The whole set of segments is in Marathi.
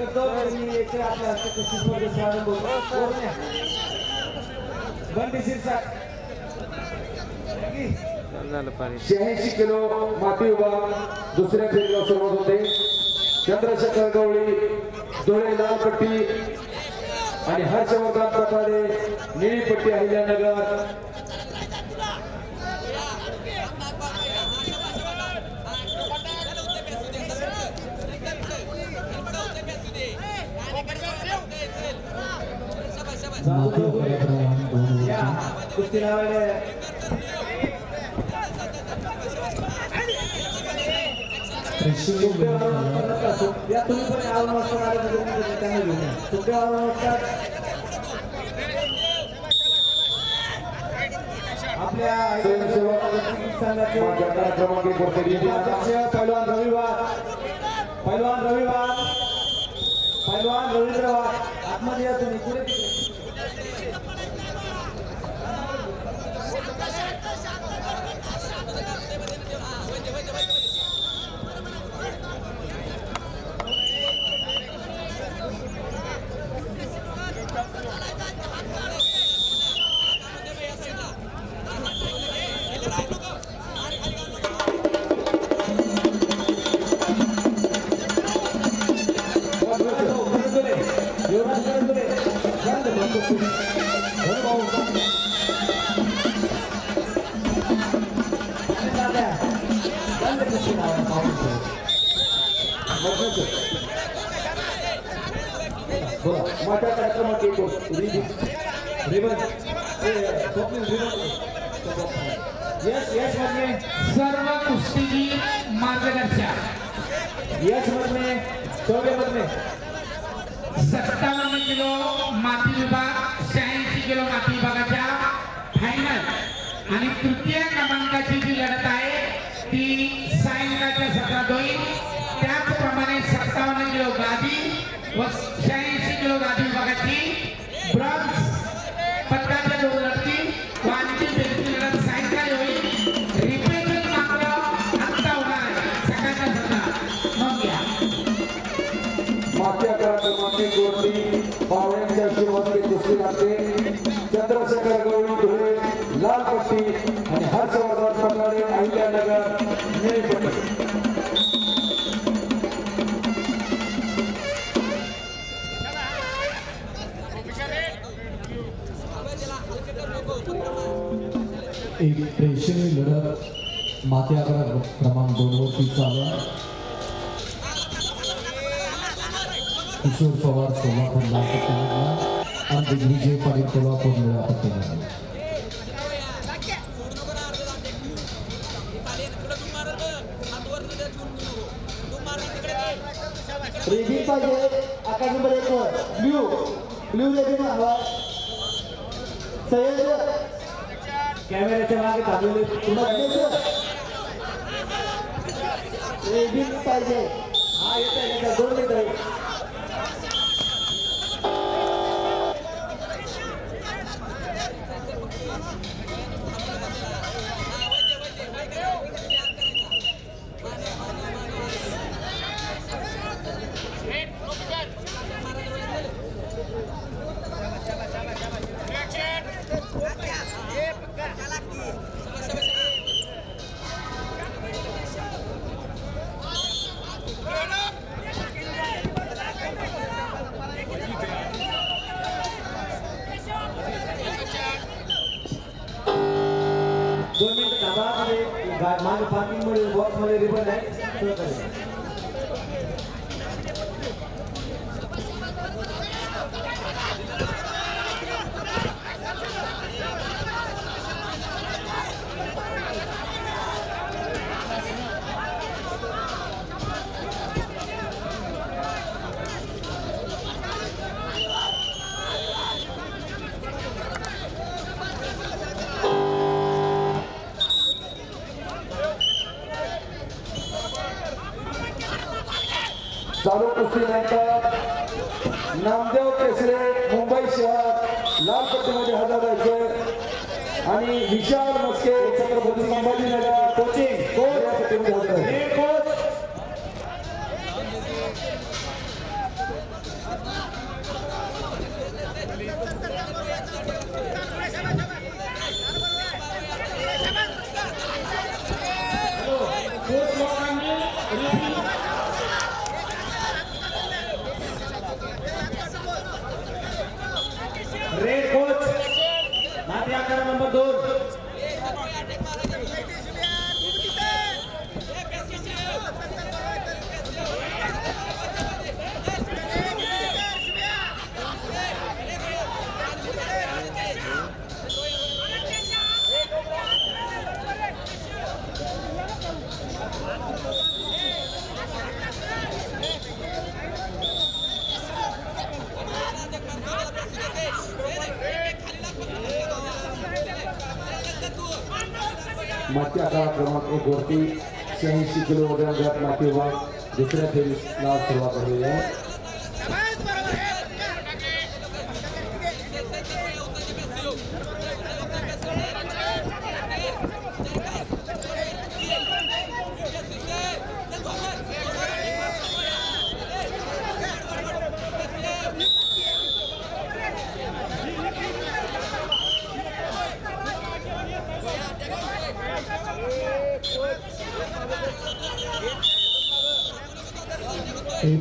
करतो आणि एक आपल्या कुस्ती स्पर्धेचा आरंभ होतो. बंदी शीर्षक 86 किलो माती विभाग दुसऱ्या फेरीला सुरुवात होते. चंद्रशेखर गवळी धुळे लाल पट्टी आणि हर्षवर्धन प्रकारे निळी पट्टी अहिल्यानगर. कुस्ती लावायला या तुम्ही पण आवड आपल्या पैलवान रवींद्र आतमध्ये या तुम्ही पुढे मोठ्या कार्यक्रमात येतो सर्व कुस्तीगीर मार्गदर्शक 57 किलो माती विभाग 86 किलो माती विभागाच्या फायनल आणि तृतीय क्रमांकाची जी लढत आहे ती सायंकाळच्या सत्रात होईल. त्याचप्रमाणे 57 किलो गादी व 86 किलो गादी विभागाची ब्रॉन्झ पदकाच्या दोन लढती व आणखी बेलची लढत सायंकाळी होईल. रिप्लेसमेंट मात्र आत्ता होणार आहे सकाळच्या सत्रात नोंद घ्या. माथ्या कार्यक्रमाची गोष्टी पाहुण्यांच्या सुरुवातीला कुस्ती लागते. चंद्रशेखर गवळी धुळे लाल पट्टी आणि हर्षवर्धन प्रकारे अहिल्यानगर निळी पट्टी. एक प्रेक्षणीय लढत माती आकडा क्रमांक 2 वरती चालू. किशोर पवार सोलापूर लाल पट्टीमधला आणि दिग्विजय पाटील कोल्हापूर निळ्या पट्टीमधला. रेडी पाहिजे आकाश नंबर 1 ब्ल्यू रेडी हवा. कॅमेऱ्याच्या मागे थांबलेले रेडी पाहिजे. हा येत 2 मिनिट मागे पार्किंग मध्ये बॉक्स मध्ये रिबन आहे. चालू कुस्तीनंतर नामदेव केसरे मुंबई शहर लाल पट्टीमध्ये हजर राहायचे आणि विशाल मस्के छत्रपती संभाजीनगर कोचिंग या पट्टीमध्ये हजर आहे. माती आखाडा क्रमांक 1 वरती 86 किलो वजन गट माती विभाग दुसऱ्या फेरीला सुरुवात झालेली आहे.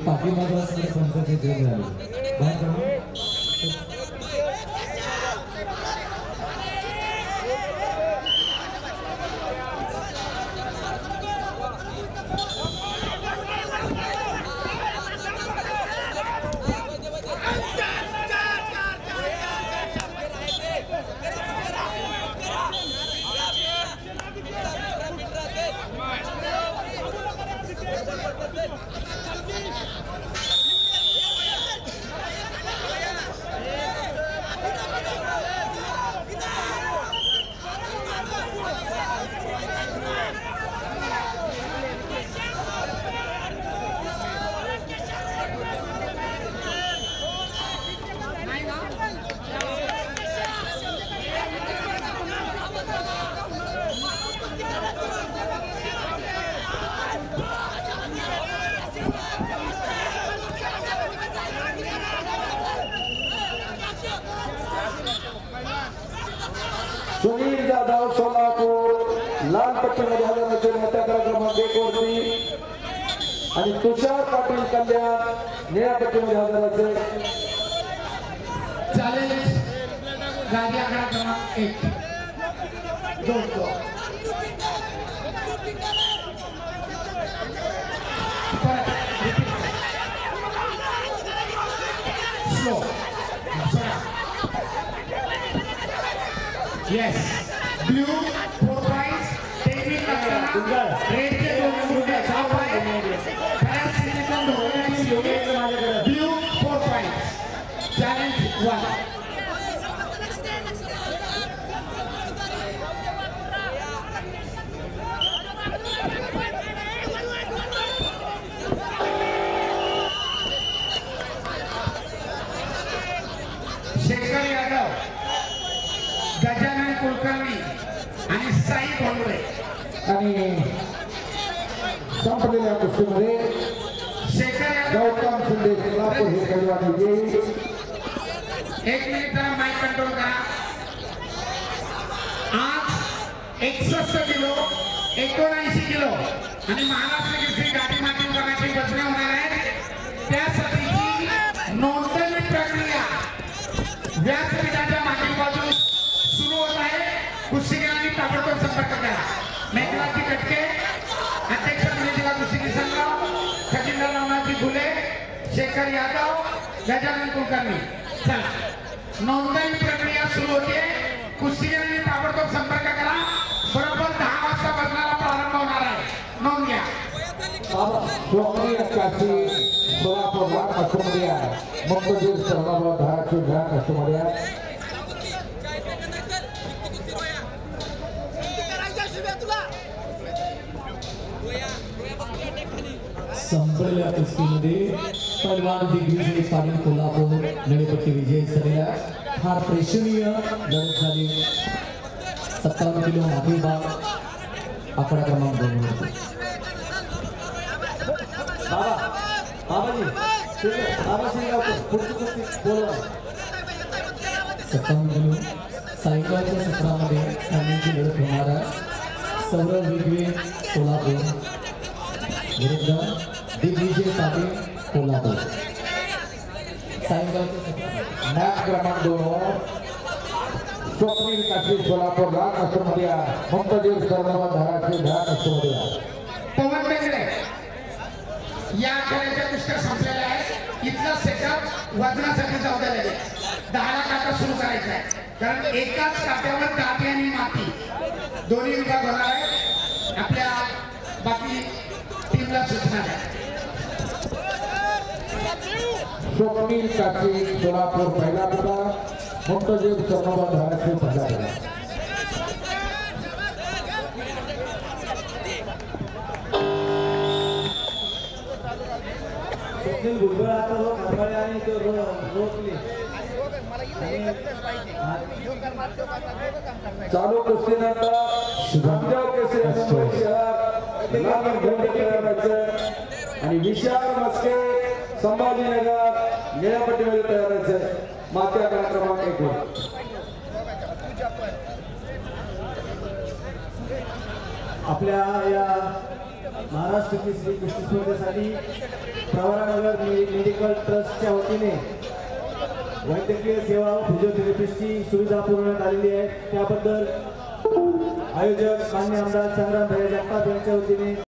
पाठीमागं पंचाचे जग झाले सुनील जाधव सोलापूर लाल पट्टीमध्ये हजाराचे मोठ्या क्रमांक 1 वरती आणि तुषार पाटील कल्याण निळ्या पट्टीमध्ये हजाराचे चॅलेंज गाडी आकडा क्रमांक 1 slow Yes, blue 4 points, taking Lakshana, red के 2 मुद्दे 6 points, खराब single blue 4 points, challenge 1. Shekhar Yadav, Gajanan Kulkarni आणि साई भोंगरे आणि संपलेल्या कुस्तीमध्ये शेखर यादव गौतम शिंदे सोलापूर हे पैलवान विजयी. 1 मिनिट जरा माइक कंट्रोल करा. आज 61 किलो 79 किलो आणि महाराष्ट्र केसरी गाडी माती विभागाची बसणे होणार आहे. त्यासाठीची नोंदणी प्रक्रिया व्यासपीठाच्या मागील बाजूस सुरू होत आहे. कुस्तीगीरांनी ताबडतोब संपर्क करा. मेघराजी कटके, अध्यक्ष पुणे जिल्हा कुस्ती संघ, खजिनदार नवनाथजी फुले, शेखर यादव, गजानन कुलकर्णी. चला, नोंदणी प्रक्रिया सुरू होते. कुस्तीगीरांनी ताबडतोब संपर्क करा. बरोबर 10 वाजता बसण्याला प्रारंभ होणार आहे. नोंद घ्या. स्वप्नील काशी सोलापूर लाल कस्टमध्ये आहे. मुक्तजीर सरनामा धाराशिव ह्या कस्टमध्ये आहे. संपलेल्या कुस्तीमध्ये पैलवान दिग्विजय पाटील कोल्हापूर नळीपट्टी विजय झालेला. फार प्रेक्षणीय लढत झाली. 57 किलो माती विभाग आकडा क्रमांक 2 वरती. बाबाजी 57 किलो सायकलच्या सत्रामध्ये खाण्याची लढत होणार आहे. सौरभ विगवे कोल्हापूर विरुद्ध दिग्विजय पाटील कोल्हापूर. मॅच क्रमांक 2 स्वप्नील काशी सोलापूर लाल कस्टमध्ये आहे. मुक्तजीर सरनामा धाराशिव ह्या कस्टमध्ये आहे. पवन बेंगडे या आठवड्याच्या कुस्त्या संपलेल्या आहेत. इथला सेटअप वजनासाठी जबाबदार आहे. 10 काटा सुरू करायचा आहे, कारण एकाच काट्यावर दाटी आणि माती दोन्ही विभाग होणार आहे. आपल्या बाकी टीमला सूचना द्या. स्वप्नील काशी सोलापूर पहिला विभाग, मुक्तजीर सरनामा धाराशिव पहिला विभाग. स्वप्नील भुजबळ आता खरबाळे आणि तो रोखले चालू कुस्तीनंतर रामदेव केसरी मुंबई शहर लाल गोंड तयार व्हायचं आणि विशाल मस्के संभाजीनगर निळ्या पट्टीमध्ये तयार व्हायचं मागच्या क्रमांक 1 वर. आपल्या या महाराष्ट्र केसरी कुस्ती स्पर्धेसाठी प्रवरानगर मेडिकल ट्रस्टच्या वतीने वैद्यकीय सेवा व फिजिओथेरपिस्टची सुविधा पुरवण्यात आलेली आहे. त्याबद्दल आयोजक मान्य आमदार संग्राम भाई जगताप यांच्या वतीने